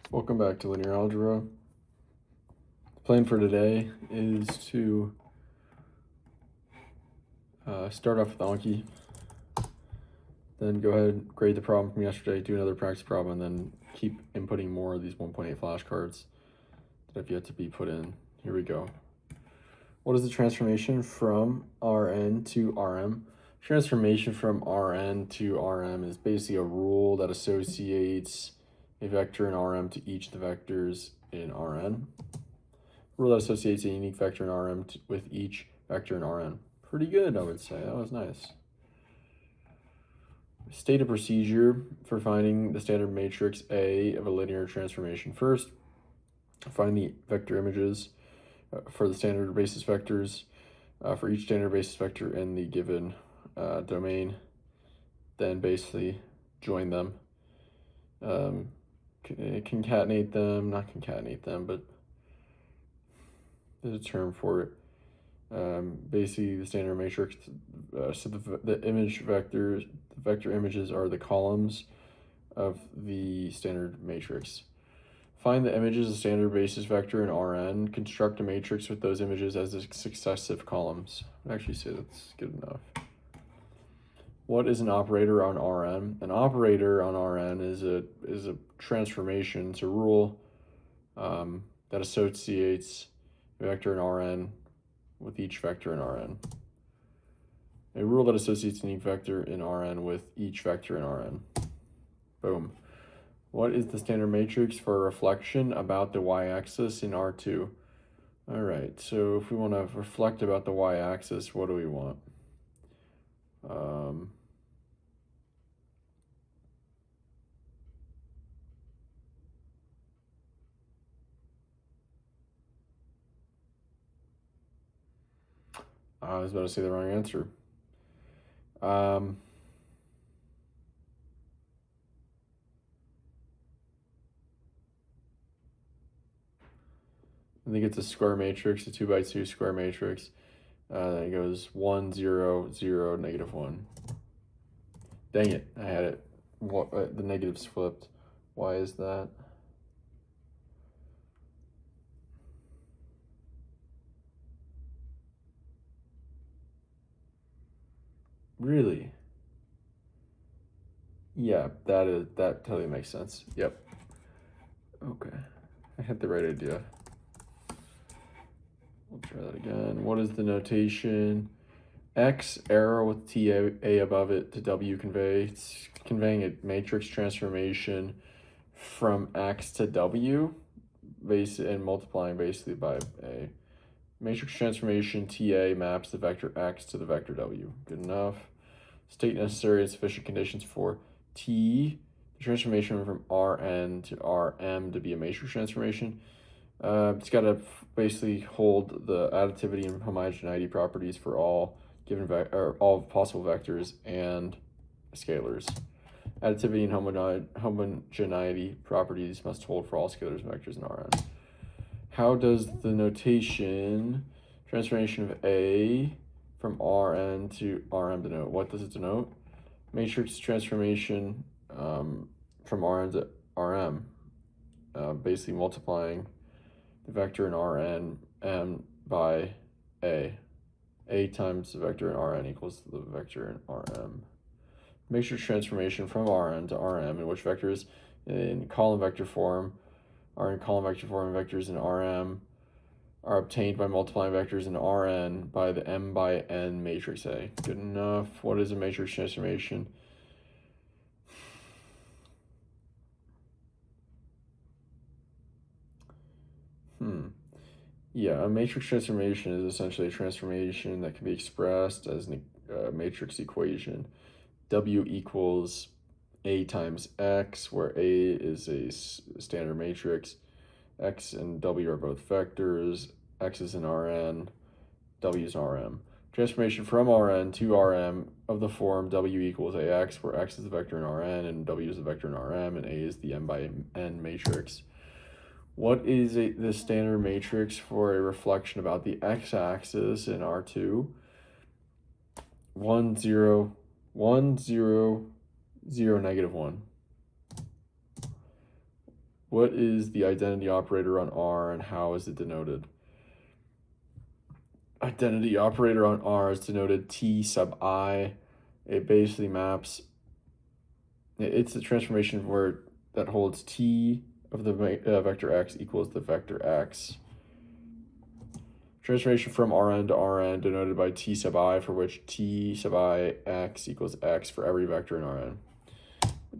Welcome back to linear algebra. The plan for today is to start off with Anki, then go ahead, grade the problem from yesterday, do another practice problem, and then keep inputting more of these 1.8 flashcards that have yet to be put in. Here we go. What is the transformation from Rn to Rm? Transformation from Rn to Rm is basically a rule that associates a vector in Rm to each of the vectors in Rn. Rule that associates a unique vector in Rm with each vector in Rn. Pretty good, I would say. That was nice. State a procedure for finding the standard matrix A of a linear transformation. First, find the vector images for the standard basis vectors for each standard basis vector in the given domain. Then basically join them. Concatenate them, not concatenate them, but there's a term for it. Basically the standard matrix, so the image vectors, the vector images are the columns of the standard matrix. Find the images of standard basis vector in Rn, construct a matrix with those images as the successive columns. I'd actually say that's good enough. What is an operator on Rn? An operator on Rn is a transformation. It's a rule that associates a vector in Rn with each vector in Rn. A rule that associates a unique vector in Rn with each vector in Rn. Boom. What is the standard matrix for a reflection about the y-axis in R2? All right, so if we want to reflect about the y-axis, what do we want? I was about to say the wrong answer. I think it's a square matrix, a 2x2 square matrix. It goes 1, 0, 0, negative 1. Dang it, I had it. The negatives flipped. Why is that? Really? Yeah, that totally makes sense. Yep. Okay. I had the right idea. We'll try that again. What is the notation? X arrow with A above it to W convey. It's conveying a matrix transformation from X to W and multiplying basically by A. Matrix transformation TA maps the vector X to the vector W. Good enough. State necessary and sufficient conditions for T, the transformation from Rn to Rm to be a matrix transformation. It's got to basically hold the additivity and homogeneity properties for all given all possible vectors and scalars. Additivity and homogeneity properties must hold for all scalars and vectors in Rn. How does the notation transformation of A from Rn to Rm denote? What does it denote? Matrix transformation from Rn to Rm, basically multiplying the vector in Rn by A. A times the vector in Rn equals the vector in Rm. Matrix transformation from Rn to Rm, in which vectors in column vector form are in column vector form, and vectors in Rm are obtained by multiplying vectors in Rn by the m by n matrix A. Good enough. What is a matrix transformation? Yeah, a matrix transformation is essentially a transformation that can be expressed as a matrix equation. W equals A times X, where A is a standard matrix. X and W are both vectors. X is in Rn, W is Rm. Transformation from Rn to Rm of the form W equals AX, where X is the vector in Rn and W is the vector in Rm, and A is the m by n matrix. What is the standard matrix for a reflection about the x-axis in R2? 1, 0, 1, 0, 0, negative 1. What is the identity operator on R and how is it denoted? Identity operator on R is denoted T sub I. It basically maps, it's the transformation where that holds T of the vector X equals the vector X. Transformation from Rn to Rn denoted by T sub I, for which T sub I X equals X for every vector in Rn.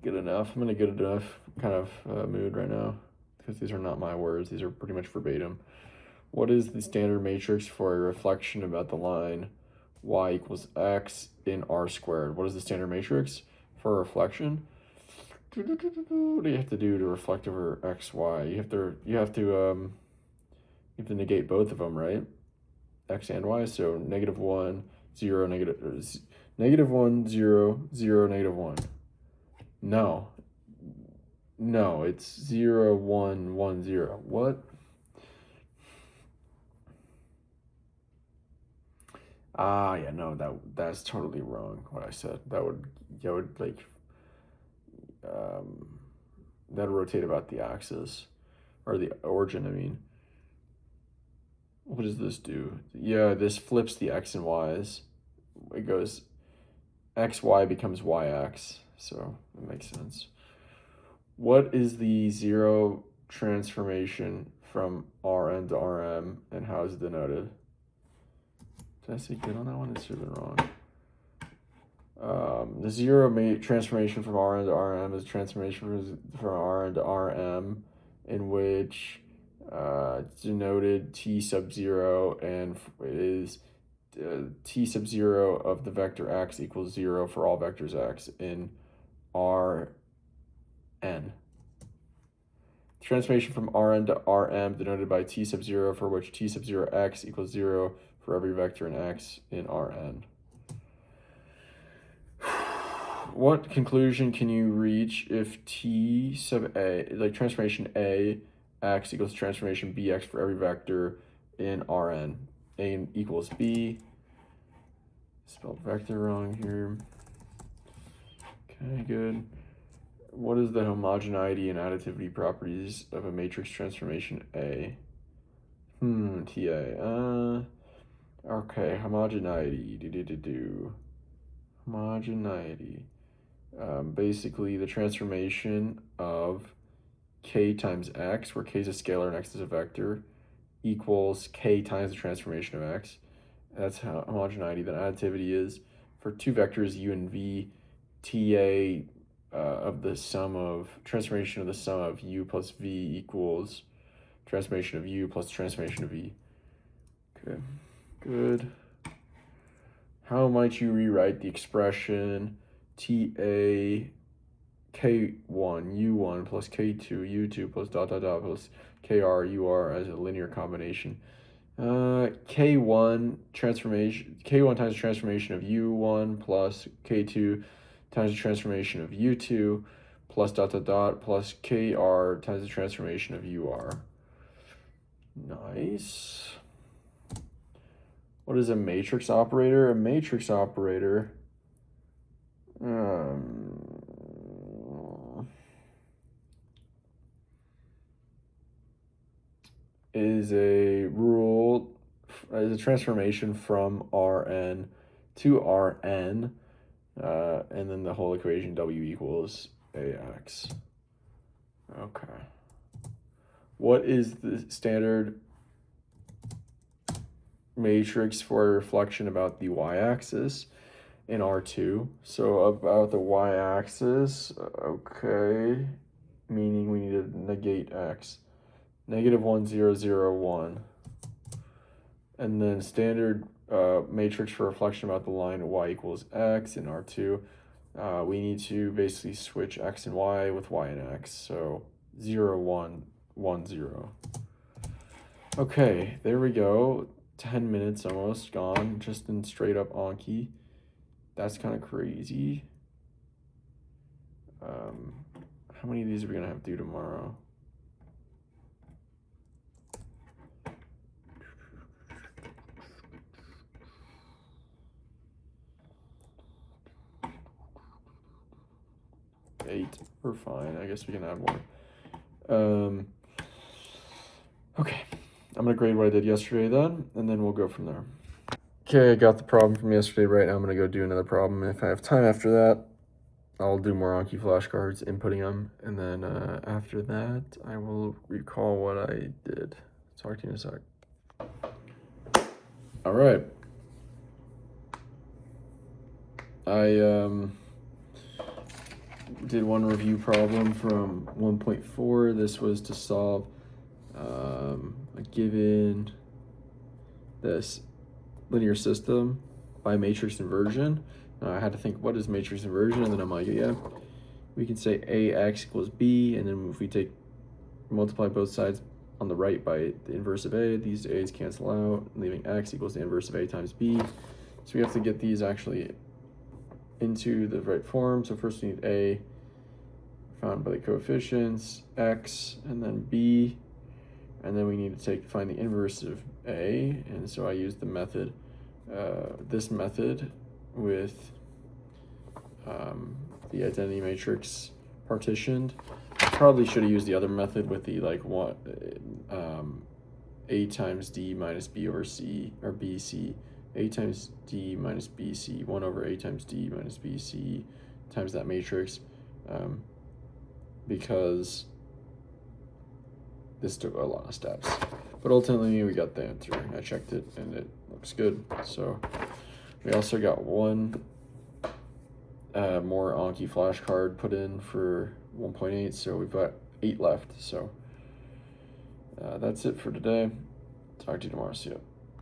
Good enough. I'm in a good enough kind of mood right now because these are not my words. These are pretty much verbatim. What is the standard matrix for a reflection about the line y equals x in R squared? What is the standard matrix for a reflection? What do you have to do to reflect over x, y? You have to negate both of them, right? X and y. So negative 1, 0, negative 1, 0, 0, negative 1. No, it's 0, 1, 1, 0. What? Yeah, no, that's totally wrong. What I said. That would like, that'd rotate about the axis, or the origin. I mean, what does this do? Yeah, this flips the x and y's. It goes, x, y becomes y, x. So that makes sense. What is the zero transformation from Rn to Rm, and how is it denoted? Did I say good on that one? It should have been wrong. The zero transformation from Rn to Rm is transformation from Rn to Rm, in which it's denoted T sub 0, and it is T sub 0 of the vector x equals 0 for all vectors x in Rn. Transformation from Rn to Rm denoted by T sub 0, for which T sub 0 x equals 0 for every vector in x in Rn. What conclusion can you reach if T sub A, like transformation A x equals transformation Bx for every vector in Rn? A equals B. Spelled vector wrong here. Okay, good. What is the homogeneity and additivity properties of a matrix transformation A? TA. Okay, homogeneity. Homogeneity. Basically, the transformation of k times x, where k is a scalar and x is a vector, equals k times the transformation of x. That's how homogeneity. Then additivity is for two vectors u and v, TA of the sum of transformation of the sum of u plus v equals transformation of u plus transformation of v. Okay, good. How might you rewrite the expression TA k1 u1 plus k2 u2 plus dot plus kr ur as a linear combination? K1 times the transformation of u1 plus k2 times the transformation of u2 plus dot plus kr times the transformation of ur. Nice. What is a matrix operator? A matrix operator is a transformation from Rn to Rn, and then the whole equation W equals AX. Okay. What is the standard matrix for a reflection about the y-axis in R2? So about the y-axis, okay, meaning we need to negate x. Negative 1, 0, 0, 1. And then standard matrix for reflection about the line y equals x in R2. We need to basically switch x and y with y and x. So 0, 1, 1, 0. Okay, there we go. 10 minutes almost gone, just in straight up Anki. That's kind of crazy. How many of these are we gonna have to do tomorrow? Eight. We're fine. I guess we can add more. Okay, I'm gonna grade what I did yesterday then, and then we'll go from there. Okay, I got the problem from yesterday right now. I'm gonna go do another problem. If I have time after that, I'll do more Anki flashcards, inputting them, and then after that, I will recall what I did. Talk to you in a sec. All right. I did one review problem from 1.4. This was to solve a given this linear system by matrix inversion. I had to think, what is matrix inversion? And then I'm like, yeah, we can say ax equals b, and then if we multiply both sides on the right by the inverse of a, these a's cancel out, leaving x equals the inverse of a times b. So we have to get these actually into the right form. So first we need a found by the coefficients, x, and then b, and then we need to find the inverse of a, and so I used the method, this method with the identity matrix partitioned. I probably should have used the other method with the a times d minus b over c, or bc, a times d minus bc, 1 over a times d minus bc times that matrix, because this took a lot of steps. But ultimately we got the answer. I checked it and it looks good. So we also got one more Anki flashcard put in for 1.8, so we've got 8 left. So that's it for today. Talk to you tomorrow. See ya.